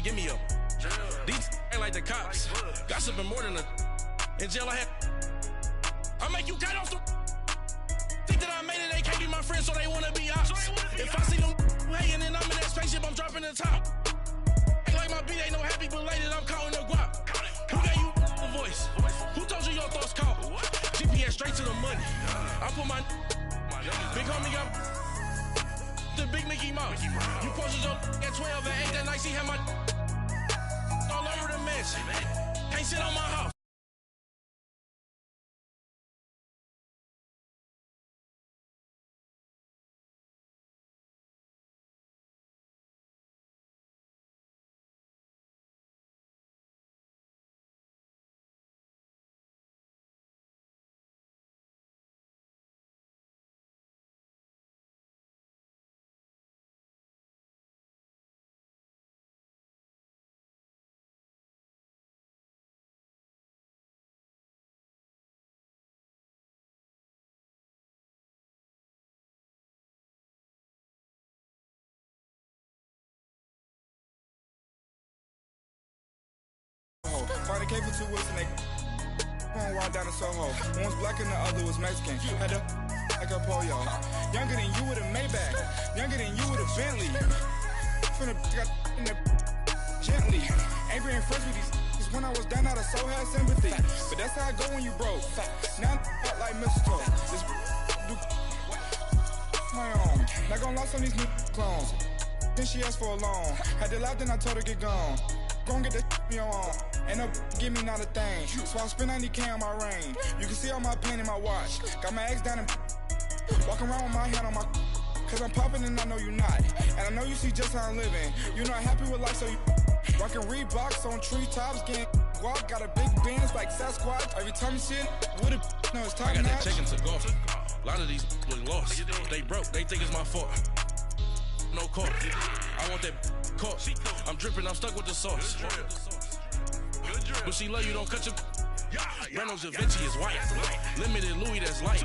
give me up. These ain't like the cops. Gossiping more than a. In jail I make you cut off the. Think that I made it, they can't be my friends, so they wanna be ops. If I see them hating and I'm in that spaceship, I'm dropping the top. Ain't like my beat ain't no happy belated, I'm counting the guap. Who gave you the voice? Who told you your thoughts count? GPS straight to the money. I put my big homie up the big Mickey Mouse. You posted your at 12 and 8 that night, she had my all over the mansion. Can't sit on my house. Finally came for 2 weeks and they going wild down in Soho. One was black and the other was Mexican. Had to like a polio. Younger than you with a Maybach. Younger than you with a Bentley. Finna got in there gently. Ain't been friends with these when I was down out of so had sympathy. But that's how it go when you broke. Now I'm like mistletoe. This do my own. Not gonna lie on these new clones. Then she asked for a loan. Had to laugh, then I told her get gone. Gon' get that me on. Ain't no give me not a thing. So I spend 90K on my ring. You can see all my pain in my watch. Got my ex down and walking around with my hand on my. Cause I'm popping and I know you not. And I know you see just how I'm living. You're not happy with life, so you rockin' Reeboks on treetops, getting guap. Got a big Benz like Sasquatch. Every time you see it, with it, no, it's top I got notch. that chicken to go. A lot of these was lost. They broke, they think it's my fault. No call. I want that caught. I'm dripping, I'm stuck with the sauce. But she love you, don't cut your. Reynolds Da Vinci is white. Limited Louis, that's light.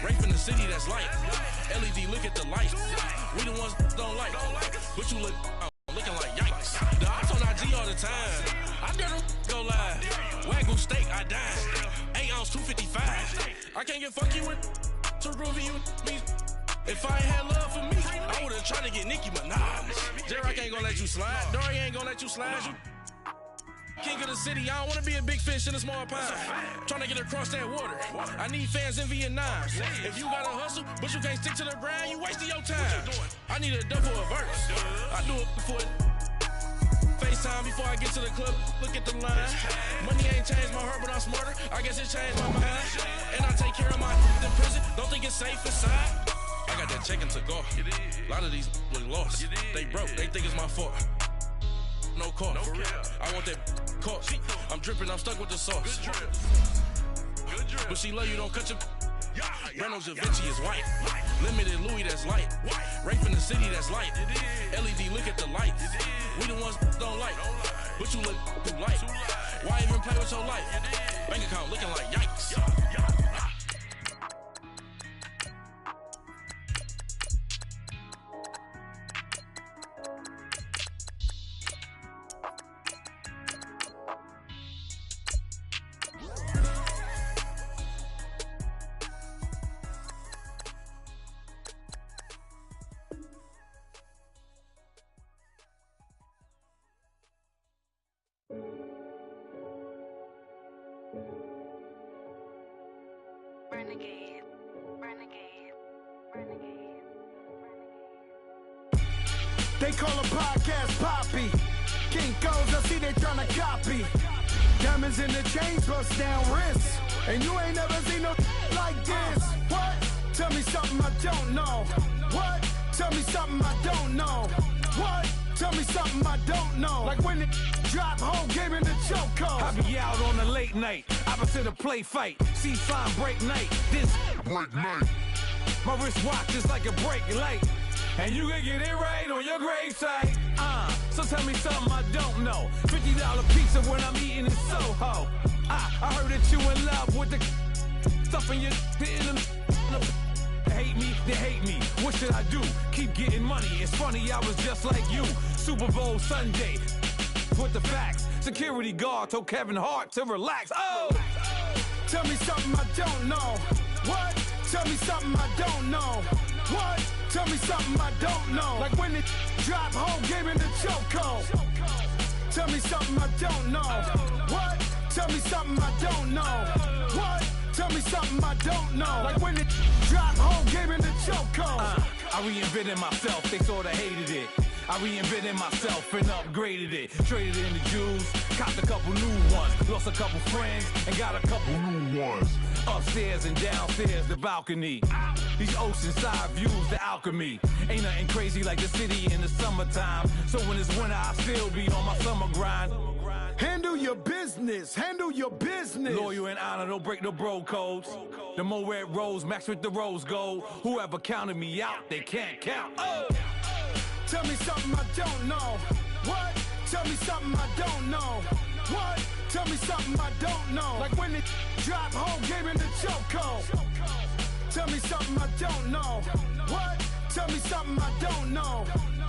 Rape in the city, that's light. LED, look at the lights. We the ones don't like. But you look looking like yikes. The ops on IG all the time. I dare them go live. Wagyu steak, I dine. 8 ounce, 255. I can't get fuck you with to groovy you me. If I ain't had love for me, I would've tried to get Nicki Minaj. J-Rock ain't gonna let you slide. Dory ain't gonna let you slide. You king of the city, I don't wanna be a big fish in a small pond. Trying to get across that water. I need fans in Vietnam. If you gotta hustle, but you can't stick to the grind, you wasting your time. I need a double a verse. I do it for FaceTime before I get to the club. Look at the line. Money ain't changed my heart, but I'm smarter. I guess it changed my mind. And I take care of my in prison. Don't think it's safe inside. I got that chicken to go. A lot of these was lost. They broke, they think it's my fault. No call. I want that caught. I'm dripping, I'm stuck with the sauce. But she love you, don't cut your. Reynolds Da Vinci is white. Limited Louis, that's light. Rape in the city, that's light. LED, look at the lights. We the ones don't like. But you look too light. Why even play with your life? Bank account looking like yikes. They call a podcast Poppy. Kinkos, I see they tryna copy. Diamonds in the chains, bust down wrists. And you ain't never seen no like this. What? Tell me something I don't know. What? Tell me something I don't know. What? Tell me something I don't know. Like when it drop, whole game in the chokehold. I be out on a late night, opposite a play fight. See fine break night, this break night. My wristwatch is like a break light. And you can get it right on your gravesite. So tell me something I don't know. $50 pizza when I'm eating in Soho. I heard that you in love with the stuff in your hate me, they hate me. What should I do? Keep getting money. It's funny, I was just like you. Super Bowl Sunday. with the facts. Security guard told Kevin Hart to relax. Oh! Tell me something I don't know. What? Tell me something I don't know. What? Tell me something I don't know. Like when it drop home, game in the chokehold. Tell me something I don't know. What? Tell me something I don't know. What? Tell me something I don't know. Like when it drop home, game in the chokehold. I reinvented myself, they sorta hated it. I reinvented myself and upgraded it. Traded in the Jews, copped a couple new ones. Lost a couple friends and got a couple new ones. Upstairs and downstairs, the balcony. These oceanside views, the alchemy. Ain't nothing crazy like the city in the summertime. So when it's winter, I still be on my summer grind. Handle your business, handle your business. Loyal and honor, don't break the bro codes. The more red rose, max with the rose gold. Whoever counted me out, they can't count. Oh! Tell me something I don't know. What? Tell me something I don't know. What? Tell me something I don't know. Like when it drop home, game in the chokehold. Tell me something I don't know. What? Tell me something I don't know.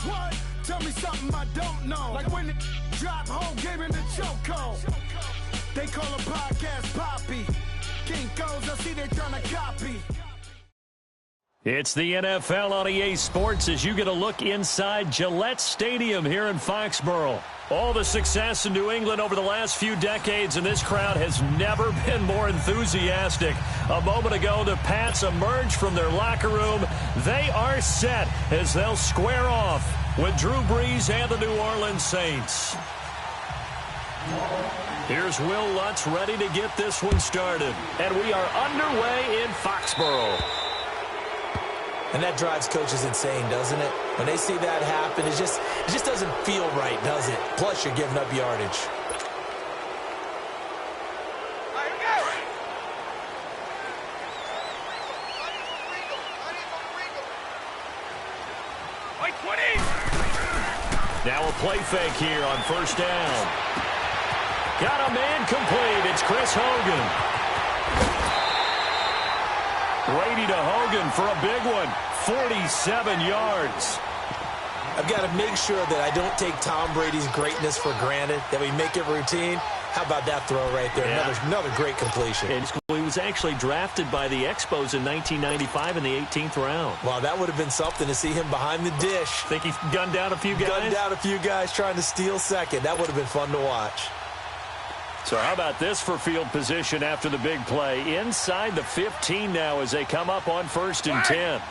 What? Tell me something I don't know. Like when it drop home, game in the chokehold. They call a podcast Poppy. King goes, I see they trying to copy. It's the NFL on EA Sports as you get a look inside Gillette Stadium here in Foxborough. All the success in New England over the last few decades, and this crowd has never been more enthusiastic. A moment ago, the Pats emerged from their locker room. They are set as they'll square off with Drew Brees and the New Orleans Saints. Here's Will Lutz ready to get this one started. And we are underway in Foxborough. And that drives coaches insane, doesn't it? When they see that happen, it just doesn't feel right, does it? Plus, you're giving up yardage. Now a play fake here on first down. Got a man complete. It's Chris Hogan. Brady to Hogan for a big one. 47 yards. I've got to make sure that I don't take Tom Brady's greatness for granted, that we make it routine. How about that throw right there? Yeah. Another great completion. And he was actually drafted by the Expos in 1995 in the 18th round. Wow, that would have been something to see him behind the dish. Think he's gunned down a few guys? Gunned down a few guys trying to steal second. That would have been fun to watch. So how about this for field position after the big play? Inside the 15 now as they come up on first and 10.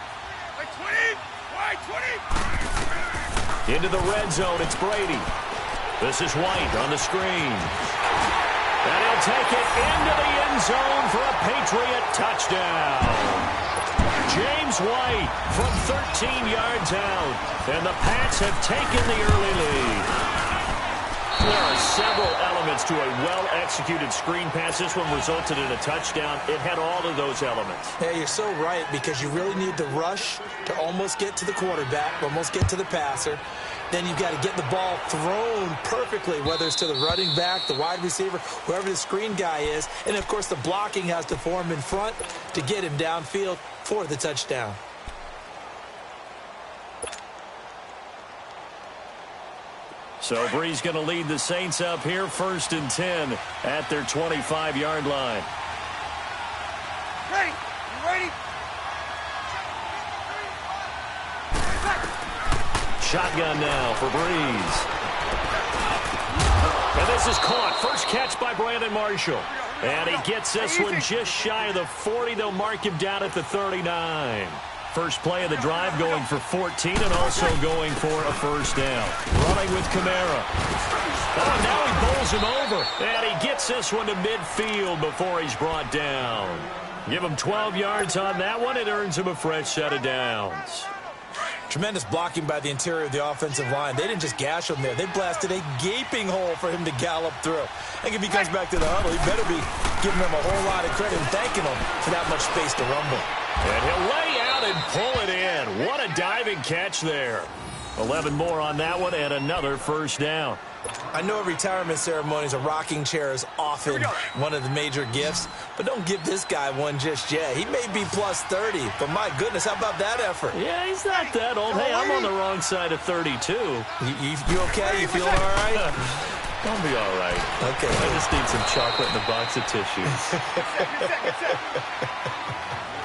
Into the red zone, it's Brady. This is White on the screen. And he'll take it into the end zone for a Patriot touchdown. James White from 13 yards out. And the Pats have taken the early lead. There are several elements to a well-executed screen pass. This one resulted in a touchdown. It had all of those elements. Yeah, you're so right, because you really need to rush to almost get to the quarterback, almost get to the passer. Then you've got to get the ball thrown perfectly, whether it's to the running back, the wide receiver, whoever the screen guy is. And, of course, the blocking has to form in front to get him downfield for the touchdown. So Brees going to lead the Saints up here, first and 10 at their 25-yard line. Ready? You ready? Shotgun now for Brees. And this is caught. First catch by Brandon Marshall. And he gets this one just shy of the 40. They'll mark him down at the 39. First play of the drive going for 14 and also going for a first down. Running with Kamara. Oh, now he bowls him over. And he gets this one to midfield before he's brought down. Give him 12 yards on that one. It earns him a fresh set of downs. Tremendous blocking by the interior of the offensive line. They didn't just gash him there. They blasted a gaping hole for him to gallop through. I think if he comes back to the huddle, he better be giving him a whole lot of credit and thanking him for that much space to rumble. And he'll lay out and pull it in. What a diving catch there. 11 more on that one and another first down. I know at retirement ceremonies, a rocking chair is often one of the major gifts, but don't give this guy one just yet. He may be plus 30, but my goodness, how about that effort? Yeah, he's not that old. Hey, I'm on the wrong side of 32. You okay? You feeling all right? Don't be all right. Okay. I just need some chocolate and a box of tissues.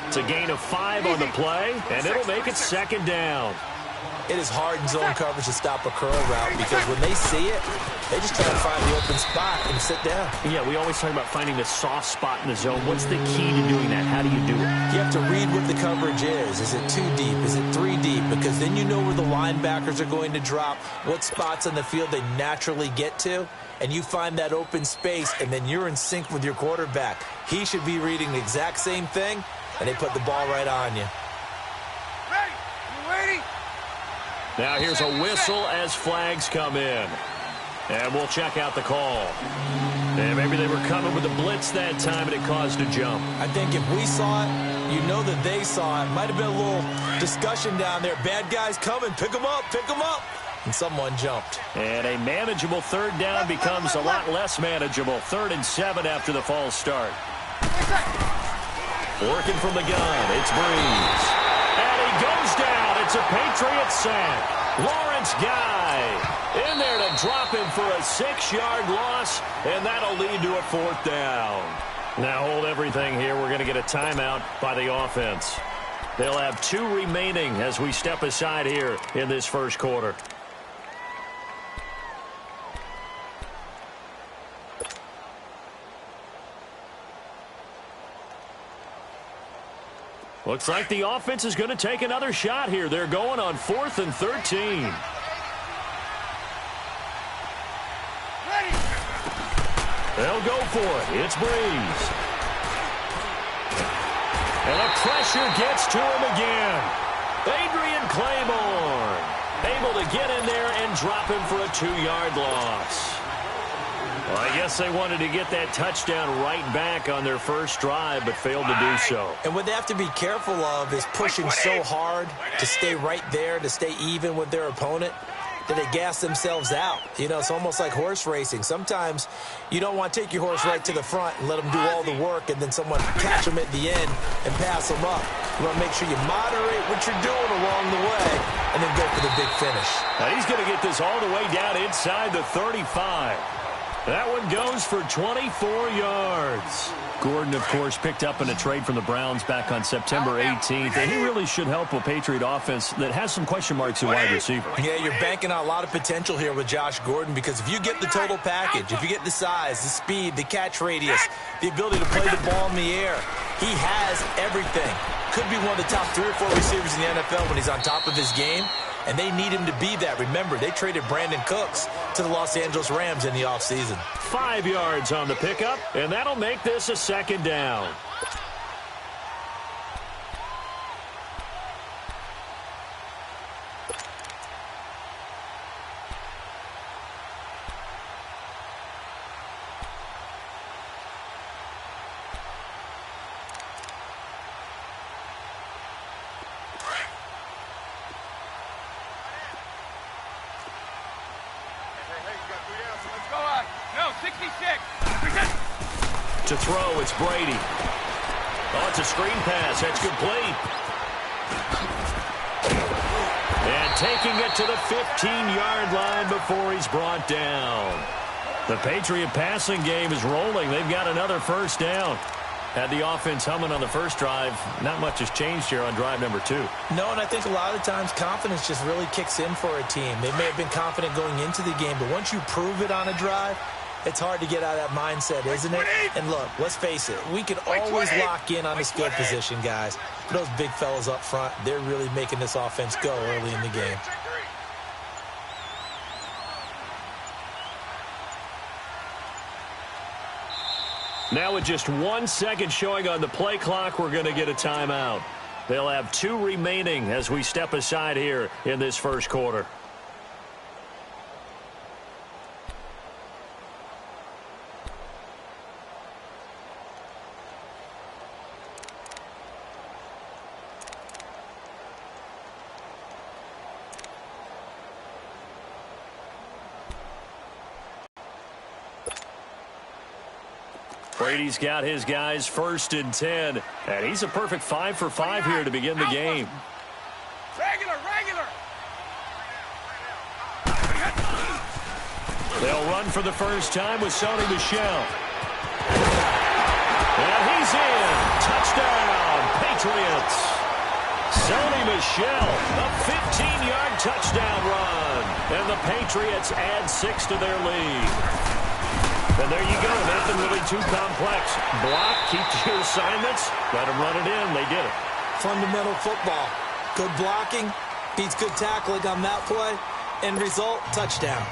It's a gain of 5 on the play, and it'll make it second down. It is hard in zone coverage to stop a curl route because when they see it, they just try to find the open spot and sit down. Yeah, we always talk about finding the soft spot in the zone. What's the key to doing that? How do you do it? You have to read what the coverage is. Is it 2 deep? Is it 3 deep? Because then you know where the linebackers are going to drop, what spots on the field they naturally get to, and you find that open space, and then you're in sync with your quarterback. He should be reading the exact same thing, and they put the ball right on you. Ready? You ready? Now here's a whistle as flags come in. And we'll check out the call. And maybe they were coming with a blitz that time and it caused a jump. I think if we saw it, you know that they saw it. Might have been a little discussion down there. Bad guys coming. Pick them up. Pick them up. And someone jumped. And a manageable third down becomes a lot less manageable. 3rd and 7 after the false start. Working from the gun. It's Breeze. And he goes down. It's a Patriot sack. Lawrence Guy in there to drop him for a 6-yard loss, and that'll lead to a 4th down. Now hold everything here. We're going to get a timeout by the offense. They'll have 2 remaining as we step aside here in this first quarter. Looks like the offense is going to take another shot here. They're going on 4th and 13. Ready? They'll go for it. It's Breeze. And the pressure gets to him again. Adrian Claiborne able to get in there and drop him for a 2-yard loss. Well, I guess they wanted to get that touchdown right back on their first drive, but failed to do so. And what they have to be careful of is pushing so hard to stay right there, to stay even with their opponent, that they gas themselves out. You know, it's almost like horse racing. Sometimes you don't want to take your horse right to the front and let them do all the work and then someone catch them at the end and pass them up. You want to make sure you moderate what you're doing along the way and then go for the big finish. Now he's going to get this all the way down inside the 35. That one goes for 24 yards. Gordon, of course, picked up in a trade from the Browns back on September 18th, and he really should help a Patriot offense that has some question marks at wide receiver. Yeah, you're banking on a lot of potential here with Josh Gordon because if you get the total package, if you get the size, the speed, the catch radius, the ability to play the ball in the air, he has everything. Could be one of the top 3 or 4 receivers in the NFL when he's on top of his game. And they need him to be that. Remember, they traded Brandon Cooks to the Los Angeles Rams in the offseason. 5 yards on the pickup, and that'll make this a 2nd down. To throw, it's Brady. Oh, it's a screen pass. That's complete. And taking it to the 15-yard line before he's brought down. The Patriot passing game is rolling. They've got another 1st down. Had the offense humming on the first drive. Not much has changed here on drive number 2. No, and I think a lot of times confidence just really kicks in for a team. They may have been confident going into the game, but once you prove it on a drive, it's hard to get out of that mindset, isn't it? And look, let's face it, we can always lock in on the skill position, guys. Those big fellas up front, they're really making this offense go early in the game. Now with just 1 second showing on the play clock, we're going to get a timeout. They'll have 2 remaining as we step aside here in this first quarter. Brady's got his guys 1st and 10, and he's a perfect 5 for 5 here to begin the game. Regular. They'll They'll run for the first time with Sony Michel. And he's in. Touchdown, Patriots. Sony Michel, a 15-yard touchdown run. And the Patriots add 6 to their lead. And there you go. Nothing really too complex. Block, keep to your assignments, let them run it in. They did it. Fundamental football. Good blocking, beats good tackling on that play. End result, touchdown.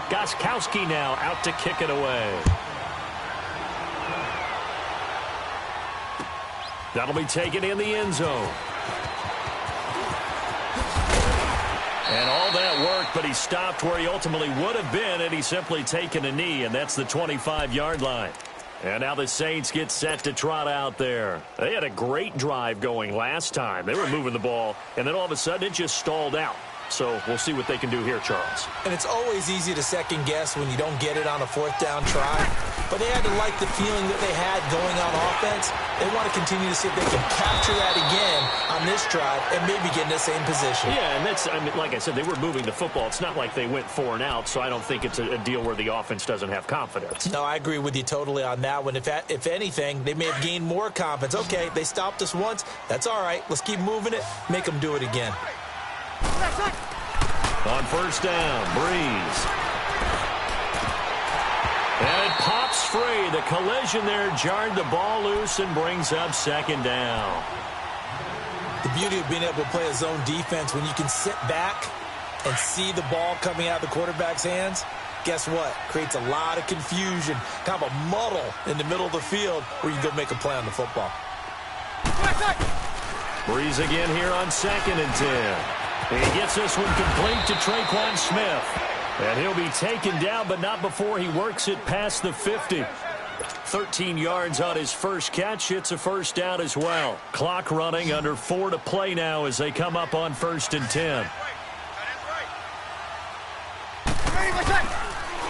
Gostkowski now out to kick it away. That'll be taken in the end zone. And all that work, but he stopped where he ultimately would have been, and he's simply taken a knee, and that's the 25-yard line. And now the Saints get set to trot out there. They had a great drive going last time. They were moving the ball, and then all of a sudden it just stalled out. So we'll see what they can do here, Charles. And it's always easy to second-guess when you don't get it on a fourth-down try. But they had to like the feeling that they had going on offense. They want to continue to see if they can capture that again on this drive and maybe get in the same position. Yeah, and that's, I mean, like I said, they were moving the football. It's not like they went 4 and out, so I don't think it's a deal where the offense doesn't have confidence. No, I agree with you totally on that one. If anything, they may have gained more confidence. Okay, they stopped us once. That's all right. Let's keep moving it. Make them do it again. On first down, Breeze. And it pops free. The collision there jarred the ball loose and brings up second down. The beauty of being able to play a zone defense when you can sit back and see the ball coming out of the quarterback's hands, guess what? Creates a lot of confusion, kind of a muddle in the middle of the field where you can go make a play on the football. Breeze again here on 2nd and 10. He gets this one complete to Traquan Smith. And he'll be taken down, but not before he works it past the 50. 13 yards on his first catch. It's a first down as well. Clock running, under 4 to play now as they come up on 1st and 10.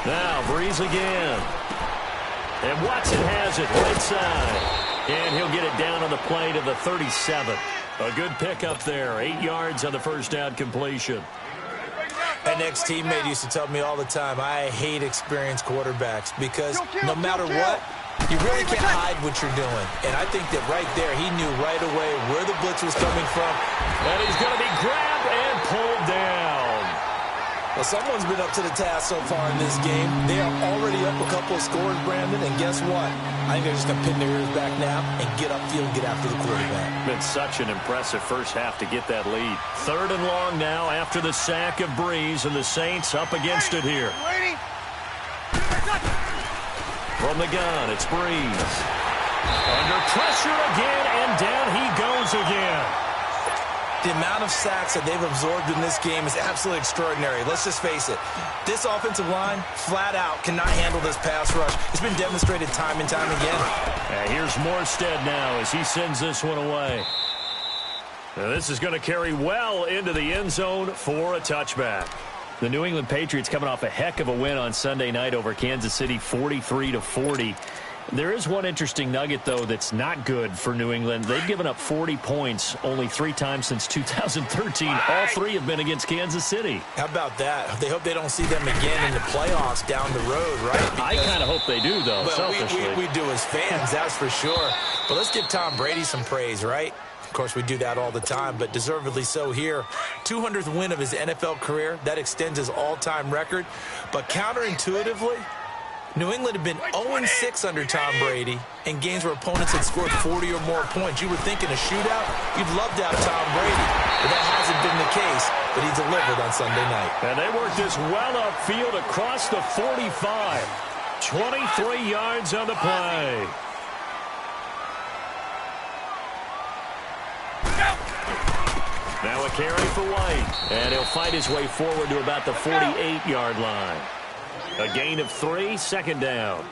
Now, Breeze again. And Watson has it right side. And he'll get it down on the play to the 37. A good pickup there. 8 yards on the first down completion. An ex-teammate used to tell me all the time, I hate experienced quarterbacks because no matter what, you really can't hide what you're doing. And I think that right there, he knew right away where the blitz was coming from. And he's going to be grabbed and pulled down. Well, someone's been up to the task so far in this game. They are already up a couple of scores, Brandon, and guess what? I think they're just going to pin their ears back now and get upfield and get after the quarterback. Been such an impressive first half to get that lead. 3rd and long now after the sack of Breeze, and the Saints up against it here. From the gun, it's Breeze. Under pressure again, and down he goes again. The amount of sacks that they've absorbed in this game is absolutely extraordinary. Let's just face it. This offensive line, flat out, cannot handle this pass rush. It's been demonstrated time and time again. And here's Morstead now as he sends this one away. Now this is going to carry well into the end zone for a touchback. The New England Patriots coming off a heck of a win on Sunday night over Kansas City, 43-40. There is one interesting nugget, though, that's not good for New England. They've given up 40 points only 3 times since 2013. All 3 have been against Kansas City. How about that? They hope they don't see them again in the playoffs down the road, right? Because, I kind of hope they do, though, well, selfishly. we do as fans, that's for sure. But let's give Tom Brady some praise, right? Of course, we do that all the time, but deservedly so here. 200th win of his NFL career. That extends his all-time record. But counterintuitively, New England had been 0-6 under Tom Brady in games where opponents had scored 40 or more points. You were thinking a shootout? You'd love to have Tom Brady, but that hasn't been the case. But he delivered on Sunday night. And they worked this well upfield across the 45. 23 yards on the play. Now a carry for White. And he'll fight his way forward to about the 48-yard line. A gain of 3, 2nd down.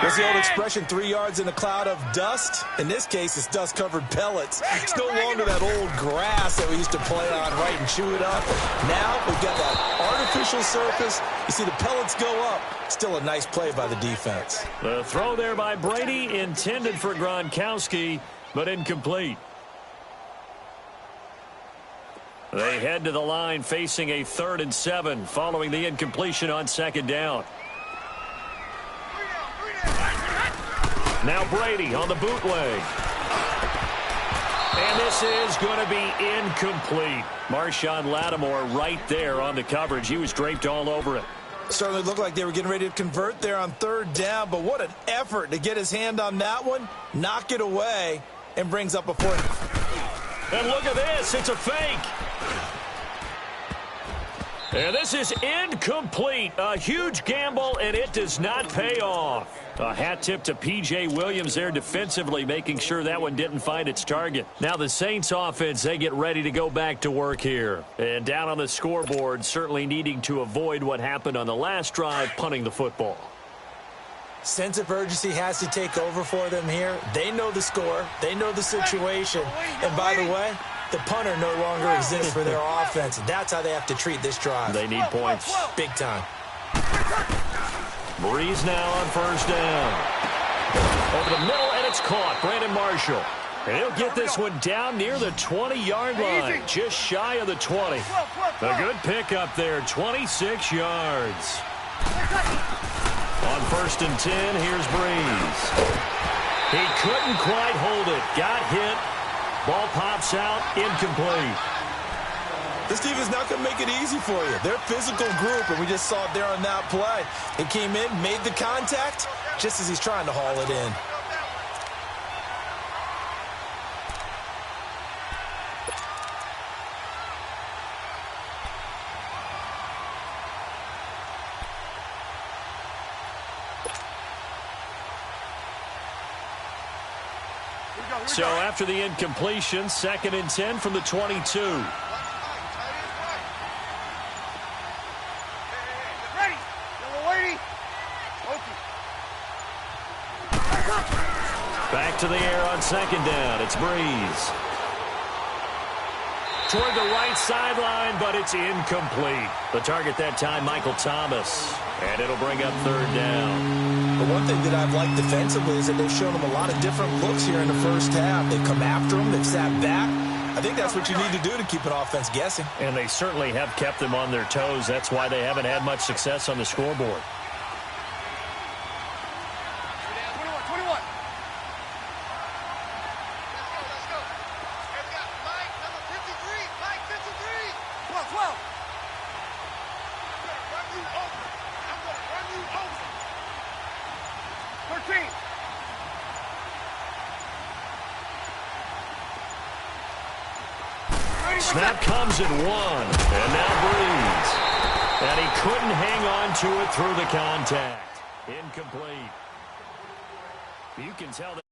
What's the old expression, 3 yards in a cloud of dust? In this case, it's dust-covered pellets. It's no longer that old grass that we used to play on, right, and chew it up. Now we've got that artificial surface. You see the pellets go up. Still a nice play by the defense. The throw there by Brady, intended for Gronkowski, but incomplete. They head to the line facing a 3rd and 7 following the incompletion on 2nd down. Now Brady on the bootleg. And this is going to be incomplete. Marshawn Lattimore right there on the coverage. He was draped all over it. Certainly looked like they were getting ready to convert there on 3rd down, but what an effort to get his hand on that one, knock it away, and brings up a 4th. And look at this. It's a fake. And this is incomplete. A huge gamble, and it does not pay off. A hat tip to P.J. Williams there defensively, making sure that one didn't find its target. Now the Saints offense, they get ready to go back to work here. And down on the scoreboard, certainly needing to avoid what happened on the last drive, punting the football. Sense of urgency has to take over for them here. They know the score. They know the situation. And by the way, the punter no longer exists for their offense. That's how they have to treat this drive. They need points big time. Breeze now on 1st down. Over the middle, and it's caught. Brandon Marshall. And he'll get this one down near the 20-yard line, just shy of the 20. A good pickup there, 26 yards. On 1st and 10, here's Breeze. He couldn't quite hold it. Got hit. Ball pops out, incomplete. This team is not going to make it easy for you. They're a physical group, and we just saw it there on that play. He came in, made the contact, just as he's trying to haul it in. So after the incompletion, 2nd and 10 from the 22. Back to the air on 2nd down. It's Breeze. Toward the right sideline, but it's incomplete. The target that time, Michael Thomas. And it'll bring up 3rd down. The one thing that I've liked defensively is that they've shown them a lot of different looks here in the first half. They've come after them. They've sat back. I think that's what you need to do to keep an offense guessing. And they certainly have kept them on their toes. That's why they haven't had much success on the scoreboard. Snap comes at 1, and now Breeze. And he couldn't hang on to it through the contact. Incomplete. You can tell that.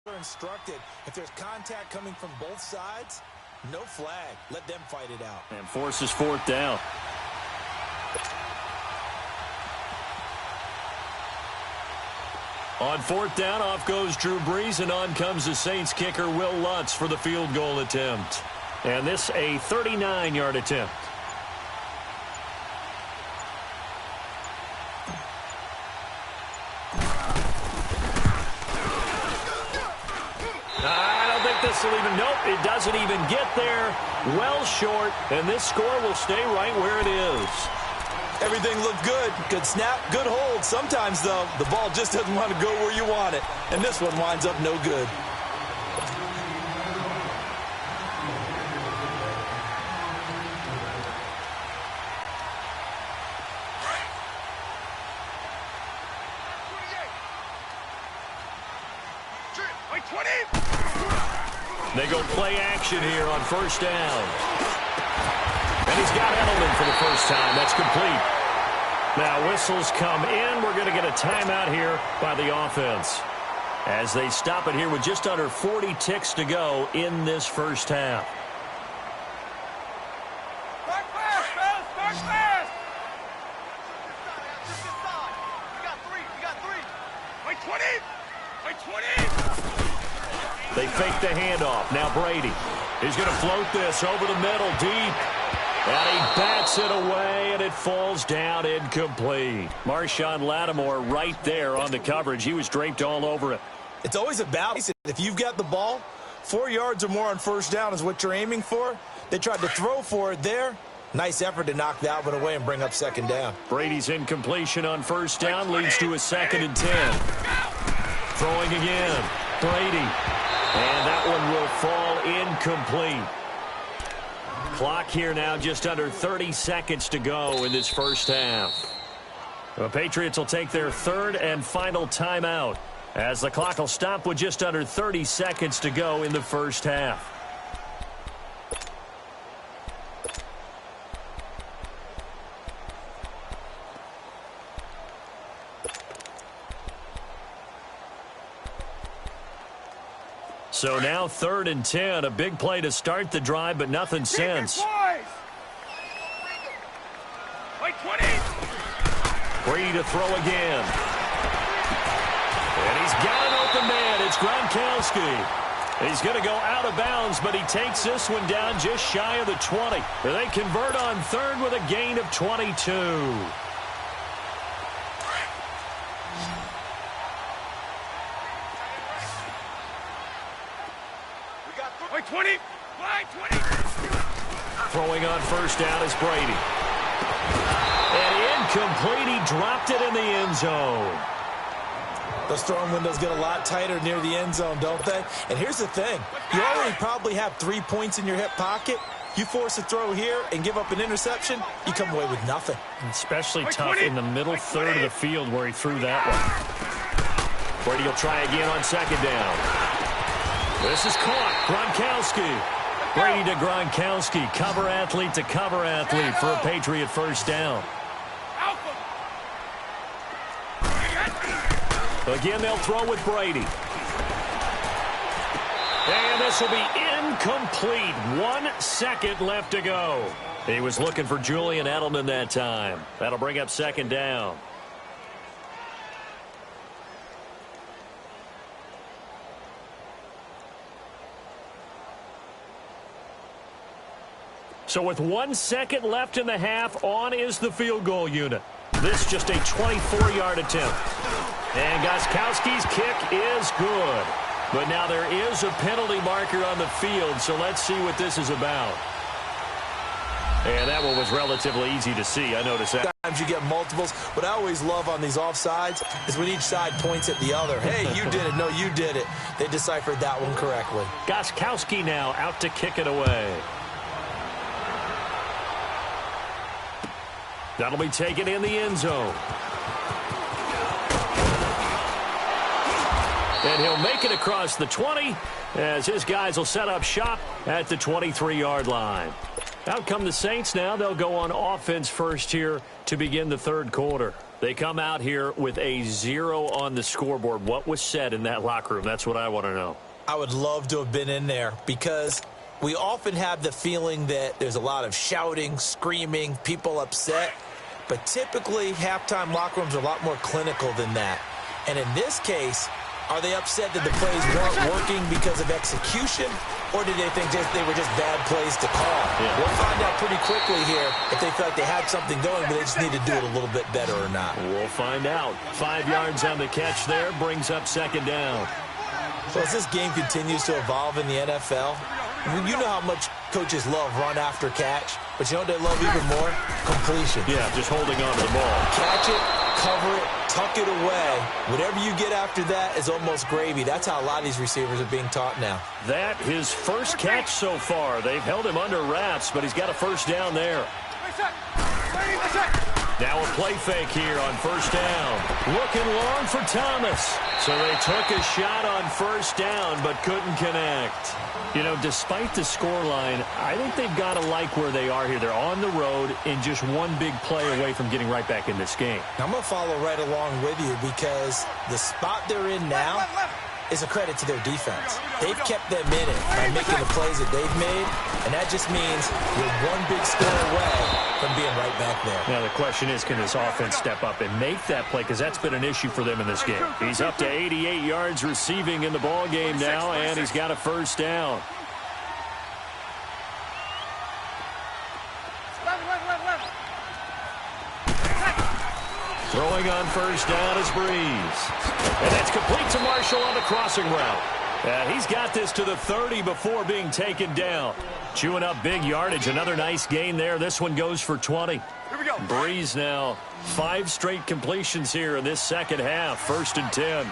They're instructed, if there's contact coming from both sides, no flag. Let them fight it out. And forces 4th down. On 4th down, off goes Drew Brees, and on comes the Saints kicker, Will Lutz, for the field goal attempt. And this a 39-yard attempt. I don't think this will even, nope, it doesn't even get there. Well short, and this score will stay right where it is. Everything looked good. Good snap, good hold. Sometimes, though, the ball just doesn't want to go where you want it. And this one winds up no good. They go play action here on 1st down. And he's got Edelman for the first time. That's complete. Now whistles come in. We're going to get a timeout here by the offense as they stop it here with just under 40 ticks to go in this first half. Start fast, fellas. Start fast. We got three. By 20. They fake the handoff. Now Brady. He's going to float this over the middle deep. And he bats it away, and it falls down incomplete. Marshawn Lattimore right there on the coverage. He was draped all over it. It's always a balance. If you've got the ball, 4 yards or more on first down is what you're aiming for. They tried to throw for it there. Nice effort to knock that one away and bring up second down. Brady's incompletion on first down leads to a 2nd and 10. Throwing again. Brady. And that one will fall incomplete. Clock here now, just under 30 seconds to go in this first half. The Patriots will take their 3rd and final timeout as the clock will stop with just under 30 seconds to go in the first half. So now 3rd and 10, a big play to start the drive, but nothing since. Brady to throw again. And he's got an open man. It's Gronkowski. He's going to go out of bounds, but he takes this one down just shy of the 20. They convert on 3rd with a gain of 22. Throwing on first down is Brady. And incomplete. He dropped it in the end zone. Those throwing windows get a lot tighter near the end zone, don't they? And here's the thing. You already probably have 3 points in your hip pocket. You force a throw here and give up an interception, you come away with nothing. Especially tough in the middle 3rd of the field where he threw that one. Brady will try again on 2nd down. This is caught. Gronkowski. Brady to Gronkowski. Cover athlete to cover athlete for a Patriot first down. Again, they'll throw with Brady. And this will be incomplete. 1 second left to go. He was looking for Julian Edelman that time. That'll bring up 2nd down. So with 1 second left in the half, on is the field goal unit. This just a 24-yard attempt. And Gostkowski's kick is good. But now there is a penalty marker on the field, so let's see what this is about. And that one was relatively easy to see. I noticed that. Sometimes you get multiples. What I always love on these offsides is when each side points at the other. Hey, you did it. No, you did it. They deciphered that one correctly. Gostkowski now out to kick it away. That'll be taken in the end zone. And he'll make it across the 20 as his guys will set up shop at the 23-yard line. Out come the Saints now. They'll go on offense first here to begin the 3rd quarter. They come out here with a 0 on the scoreboard. What was said in that locker room? That's what I want to know. I would love to have been in there because we often have the feeling that there's a lot of shouting, screaming, people upset. But typically, halftime locker rooms are a lot more clinical than that. And in this case, are they upset that the plays weren't working because of execution? Or did they think they were just bad plays to call? Yeah. We'll find out pretty quickly here if they felt they had something going, but they just need to do it a little bit better or not. We'll find out. 5 yards on the catch there brings up 2nd down. So as this game continues to evolve in the NFL, you know how much coaches love run after catch, but you know what they love even more? Completion. Yeah, just holding on to the ball. Catch it, cover it, tuck it away. Whatever you get after that is almost gravy. That's how a lot of these receivers are being taught now. That his first catch so far. They've held him under wraps, but he's got a first down there. Now a play fake here on first down. Looking long for Thomas. So they took a shot on first down, but couldn't connect. You know, despite the scoreline, I think they've got to like where they are here. They're on the road and just one big play away from getting right back in this game. I'm going to follow right along with you because the spot they're in now is a credit to their defense. They've kept them in it by making the plays that they've made, and that just means you're one big score away from being right back there. Now the question is, can this offense step up and make that play? Because that's been an issue for them in this game. He's up to 88 yards receiving in the ball game now, and he's got a first down. Throwing on first down is Breeze. And that's complete to Marshall on the crossing route. He's got this to the 30 before being taken down. Chewing up big yardage. Another nice gain there. This one goes for 20. Here we go. Breeze now 5 straight completions here in this second half. 1st and 10.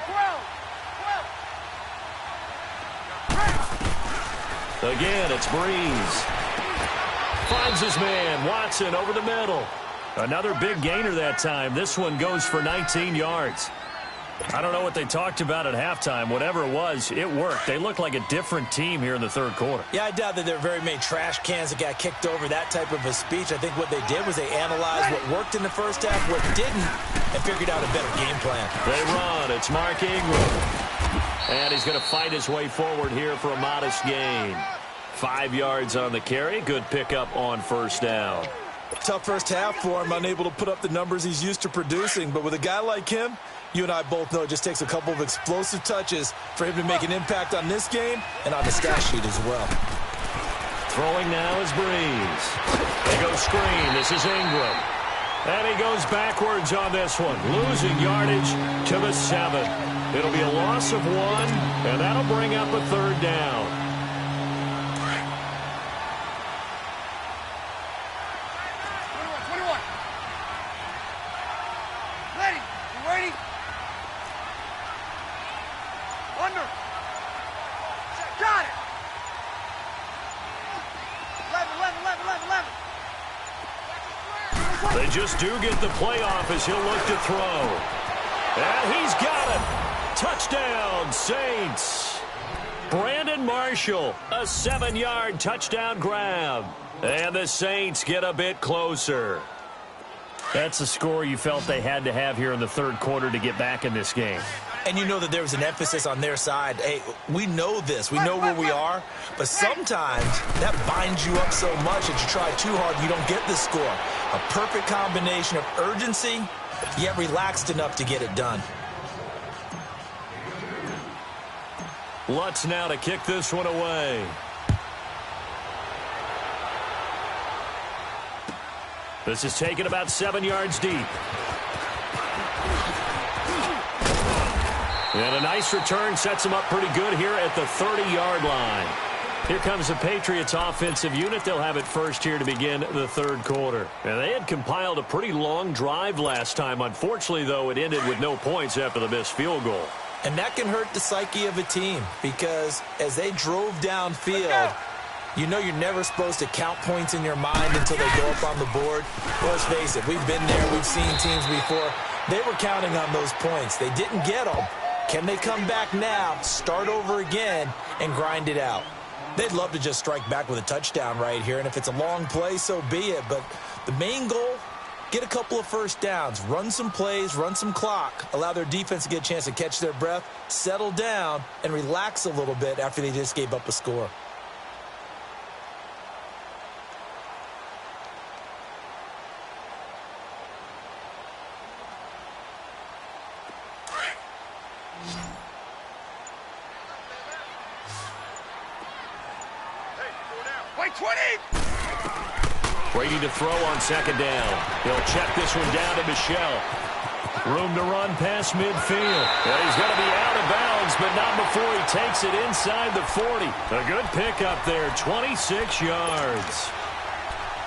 Again, it's Breeze. Finds his man. Watson over the middle. Another big gainer that time. This one goes for 19 yards. I don't know what they talked about at halftime. Whatever it was, it worked. They looked like a different team here in the third quarter. Yeah, I doubt that there were very many trash cans that got kicked over, that type of a speech. I think what they did was they analyzed what worked in the first half, what didn't, and figured out a better game plan. They run. It's Mark Ingram. And he's going to fight his way forward here for a modest gain. 5 yards on the carry. Good pickup on first down. Tough first half for him, unable to put up the numbers he's used to producing. But with a guy like him, you and I both know it just takes a couple of explosive touches for him to make an impact on this game and on the stat sheet as well. Throwing now is Breeze. They go screen. This is Ingram. And he goes backwards on this one, losing yardage to the 7. It'll be a loss of 1, and that'll bring up a 3rd down. They just do get the playoff as he'll look to throw. And he's got it. Touchdown, Saints. Brandon Marshall, a 7-yard touchdown grab. And the Saints get a bit closer. That's a score you felt they had to have here in the third quarter to get back in this game. And you know that there was an emphasis on their side. Hey, we know this. We know where we are. But sometimes that binds you up so much that you try too hard, you don't get the score. A perfect combination of urgency, yet relaxed enough to get it done. Lutz now to kick this one away. This is taken about 7 yards deep. And a nice return sets them up pretty good here at the 30-yard line. Here comes the Patriots offensive unit. They'll have it first here to begin the third quarter. And they had compiled a pretty long drive last time. Unfortunately, though, it ended with no points after the missed field goal. And that can hurt the psyche of a team because as they drove downfield, you know you're never supposed to count points in your mind until they go up on the board. Well, let's face it, we've been there. We've seen teams before. They were counting on those points. They didn't get them. Can they come back now, start over again, and grind it out? They'd love to just strike back with a touchdown right here, and if it's a long play, so be it. But the main goal, get a couple of first downs, run some plays, run some clock, allow their defense to get a chance to catch their breath, settle down, and relax a little bit after they just gave up a score. Brady to throw on second down. He'll check this one down to Michelle. Room to run past midfield. And he's going to be out of bounds, but not before he takes it inside the 40. A good pickup there, 26 yards.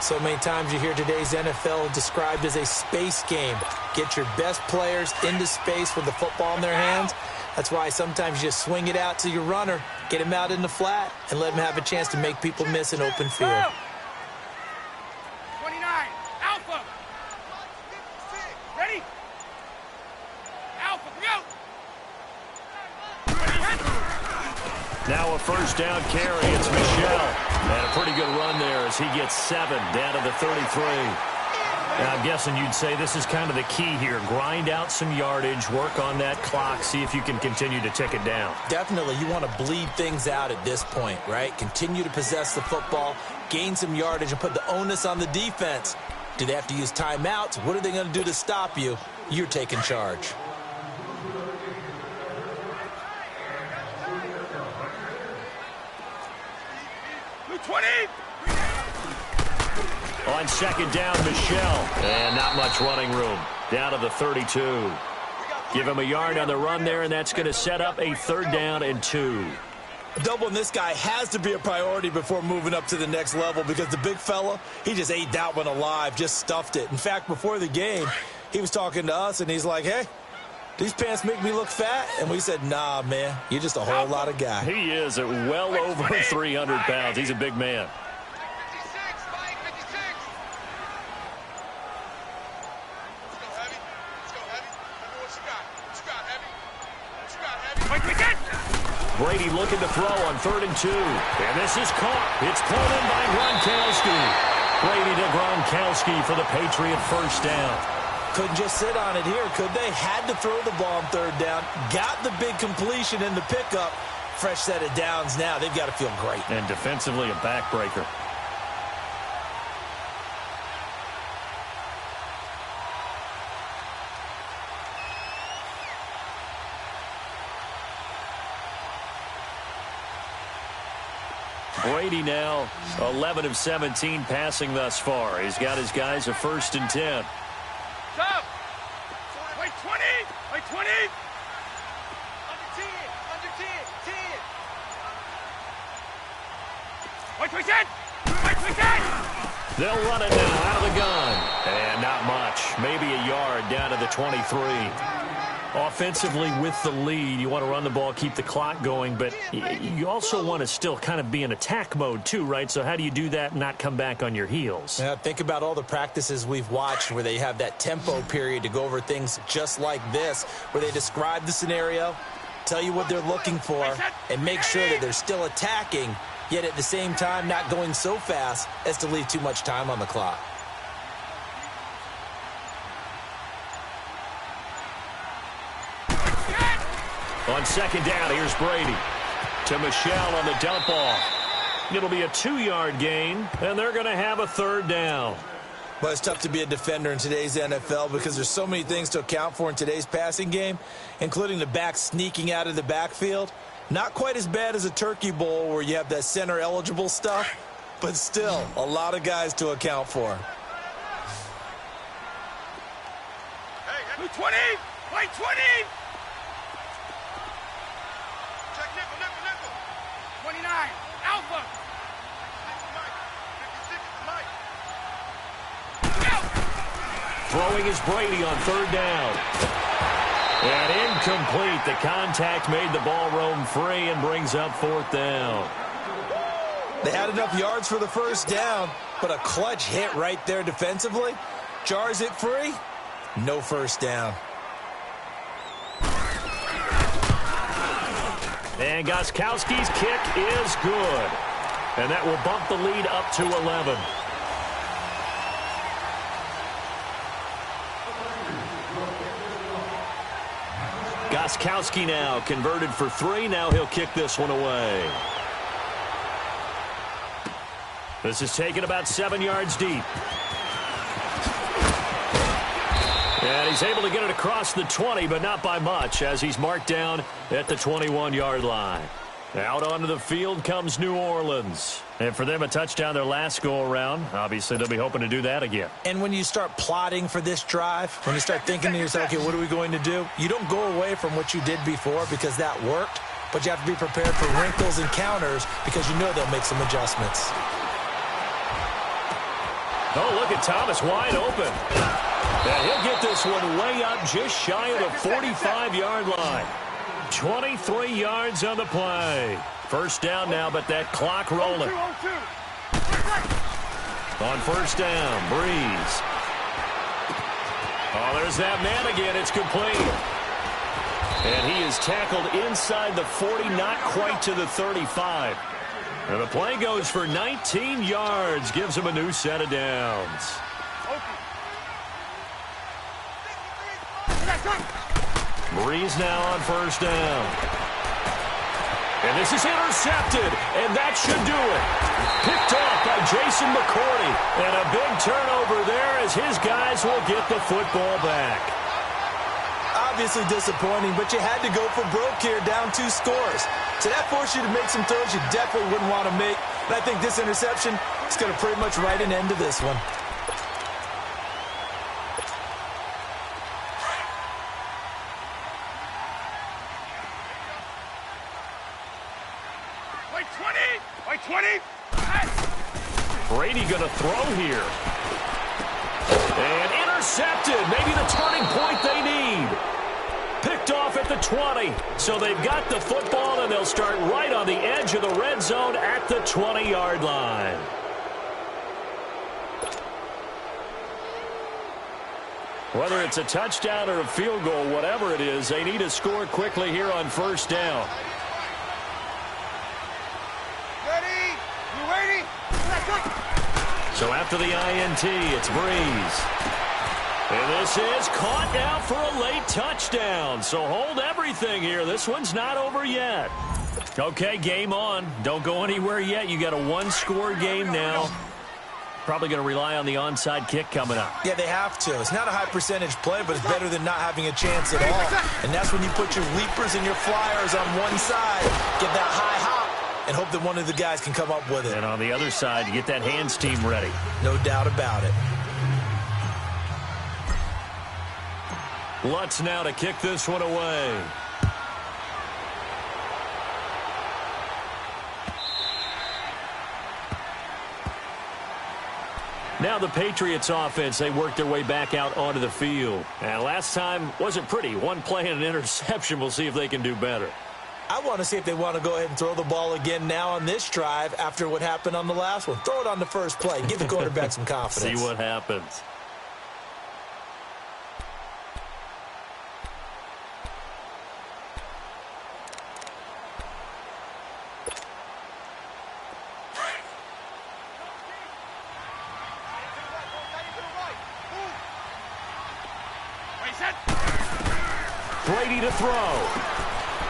So many times you hear today's NFL described as a space game. Get your best players into space with the football in their hands. That's why sometimes you just swing it out to your runner, get him out in the flat, and let him have a chance to make people miss an open field. 29, Alpha. Ready? Alpha, go. Now a first down carry. It's Michelle. And a pretty good run there as he gets 7 down to the 33. Now, I'm guessing you'd say this is kind of the key here. Grind out some yardage, work on that clock, see if you can continue to tick it down. Definitely. You want to bleed things out at this point, right? Continue to possess the football, gain some yardage, and put the onus on the defense. Do they have to use timeouts? What are they going to do to stop you? You're taking charge. On second down, Michelle. And not much running room. down to the 32. Give him a yard on the run there, and that's going to set up a 3rd down and 2. Doubling this guy has to be a priority before moving up to the next level because the big fella, he just ate that one alive, just stuffed it. In fact, before the game, he was talking to us, and he's like, hey, these pants make me look fat? And we said, nah, man, you're just a whole lot of guy. He is at well over 300 pounds. He's a big man. Brady looking to throw on 3rd and 2. And this is caught. It's pulled in by Gronkowski. Brady to Gronkowski for the Patriot 1st down. Couldn't just sit on it here, could they? Had to throw the ball on 3rd down. Got the big completion in the pickup. Fresh set of downs now. They've got to feel great. And defensively a backbreaker. Brady now 11 of 17 passing thus far. He's got his guys a 1st and 10. Stop! Wait, 20! Wait, 20! Under 10! Under 10! 10! Wait, 10! Wait, 10! They'll run it now out of the gun. And not much. Maybe a yard down to the 23. Offensively with the lead, you want to run the ball, keep the clock going, but you also want to still kind of be in attack mode too, right? So how do you do that and not come back on your heels? Yeah, think about all the practices we've watched where they have that tempo period to go over things just like this, where they describe the scenario, tell you what they're looking for, and make sure that they're still attacking, yet at the same time not going so fast as to leave too much time on the clock. On 2nd down, here's Brady to Michelle on the dump off. It'll be a 2-yard gain, and they're going to have a 3rd down. Well, it's tough to be a defender in today's NFL because there's so many things to account for in today's passing game, including the back sneaking out of the backfield. Not quite as bad as a turkey bowl where you have that center-eligible stuff, but still a lot of guys to account for. Hey, 20! Wait, 20! 29, Alpha. Throwing is Brady on 3rd down. And incomplete. The contact made the ball roam free and brings up 4th down. They had enough yards for the 1st down, but a clutch hit right there defensively. Jars it free. No 1st down. And Gostkowski's kick is good. And that will bump the lead up to 11. Gostkowski now converted for 3. Now he'll kick this one away. This is taken about 7 yards deep. And he's able to get it across the 20, but not by much, as he's marked down at the 21-yard line. Out onto the field comes New Orleans. And for them, a touchdown their last go-around. Obviously, they'll be hoping to do that again. And when you start plotting for this drive, when you start thinking to yourself, okay, what are we going to do? You don't go away from what you did before because that worked, but you have to be prepared for wrinkles and counters because you know they'll make some adjustments. Oh, look at Thomas wide open. And he'll get this one way up just shy of the 45-yard line. 23 yards on the play. 1st down now, but that clock rolling. On 1st down, Breeze. Oh, there's that man again. It's complete. And he is tackled inside the 40, not quite to the 35. And the play goes for 19 yards, gives him a new set of downs. Breeze now on 1st down. And this is intercepted, and that should do it. Picked off by Jason McCourty. And a big turnover there as his guys will get the football back. Obviously disappointing, but you had to go for broke here, down 2 scores. So that forced you to make some throws you definitely wouldn't want to make. And I think this interception is going to pretty much write an end to this one. Wait 20. Wait 20. Brady going to throw here. And intercepted. Maybe the turning point they need. Picked off at the 20. So they've got the football, and they'll start right on the edge of the red zone at the 20-yard line. Whether it's a touchdown or a field goal, whatever it is, they need to score quickly here on first down. Ready? You ready? So after the INT, it's Breeze. And this is caught now for a late touchdown. So hold everything here. This one's not over yet. Okay, game on. Don't go anywhere yet. You got a one-score game now. Probably going to rely on the onside kick coming up. Yeah, they have to. It's not a high-percentage play, but it's better than not having a chance at all. And that's when you put your leapers and your flyers on one side, get that high hop, and hope that one of the guys can come up with it. And on the other side, you get that hands team ready. No doubt about it. Lutz now to kick this one away. Now the Patriots offense, they work their way back out onto the field. And last time wasn't pretty. One play and an interception. We'll see if they can do better. I want to see if they want to go ahead and throw the ball again now on this drive after what happened on the last one. Throw it on the first play. Give the quarterback some confidence. See what happens. Brady to throw.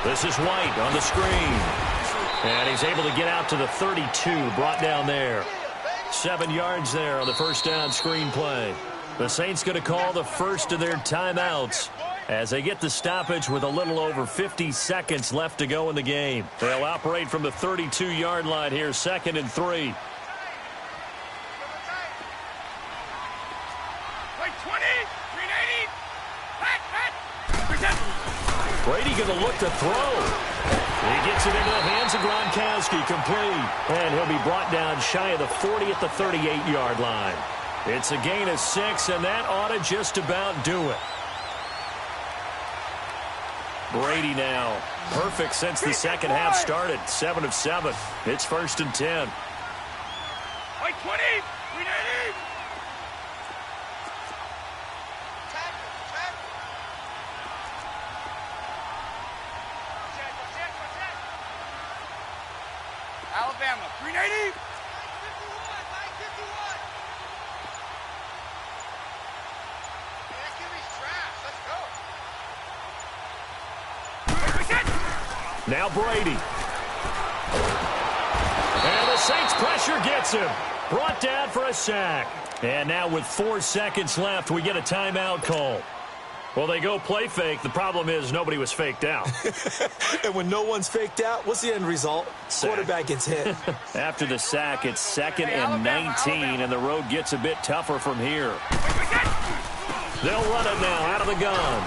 This is White on the screen. And he's able to get out to the 32, brought down there. 7 yards there on the first down screen play. The Saints going to call the first of their timeouts as they get the stoppage with a little over 50 seconds left to go in the game. They'll operate from the 32-yard line here, 2nd and 3. Brady going to look to throw. He gets it into the hands of Gronkowski, complete. And he'll be brought down shy of the 40 at the 38-yard line. It's a gain of 6, and that ought to just about do it. Brady now, perfect since the second half started. 7 of 7. It's 1st and 10. Like 20. Alabama, 380. Now Brady. And the Saints pressure gets him. Brought down for a sack. And now with 4 seconds left, we get a timeout call. Well, they go play fake. The problem is nobody was faked out. And when no one's faked out, what's the end result? Sack. Quarterback gets hit. After the sack, it's 2nd and 19, and the road gets a bit tougher from here. They'll run it now out of the gun.